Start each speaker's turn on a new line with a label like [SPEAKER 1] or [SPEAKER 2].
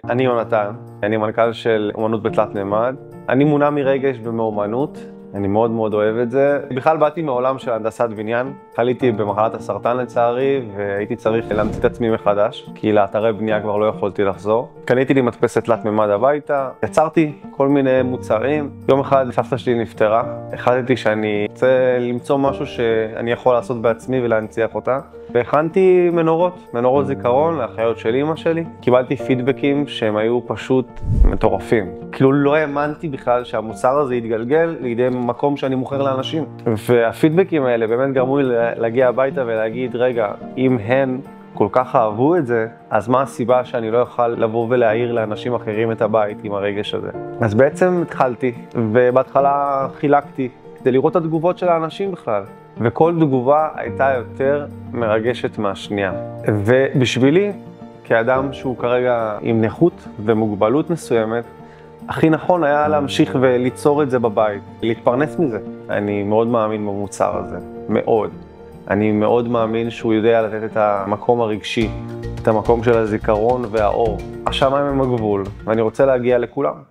[SPEAKER 1] אני יונתן, אני מנכ"ל של אומנות בתלת מימד. אני מונע מרגש ומאומנות, אני מאוד מאוד אוהב את זה. בכלל באתי מעולם של הנדסת בניין, חליתי במחלת הסרטן לצערי, והייתי צריך להמציא את עצמי מחדש, כי לאתרי בנייה כבר לא יכולתי לחזור. קניתי לי מדפסת תלת מימד הביתה, יצרתי כל מיני מוצרים. יום אחד סבתא שלי נפטרה, החלטתי שאני רוצה למצוא משהו שאני יכול לעשות בעצמי ולהנציח אותה. והכנתי מנורות זיכרון לאחיות של אמא שלי. קיבלתי פידבקים שהם היו פשוט מטורפים. כאילו לא האמנתי בכלל שהמוצר הזה יתגלגל לידי מקום שאני מוכר לאנשים. והפידבקים האלה באמת גרמו לי להגיע הביתה ולהגיד, רגע, אם הן כל כך אהבו את זה, אז מה הסיבה שאני לא אוכל לבוא ולהעיר לאנשים אחרים את הבית עם הרגש הזה? אז בעצם התחלתי, ובהתחלה חילקתי כדי לראות את התגובות של האנשים בכלל. וכל תגובה הייתה יותר מרגשת מהשנייה. ובשבילי, כאדם שהוא כרגע עם נכות ומוגבלות מסוימת, הכי נכון היה להמשיך וליצור את זה בבית, להתפרנס מזה. אני מאוד מאמין במוצר הזה, מאוד. אני מאוד מאמין שהוא יודע לתת את המקום הרגשי, את המקום של הזיכרון והאור. השמיים הם הגבול, ואני רוצה להגיע לכולם.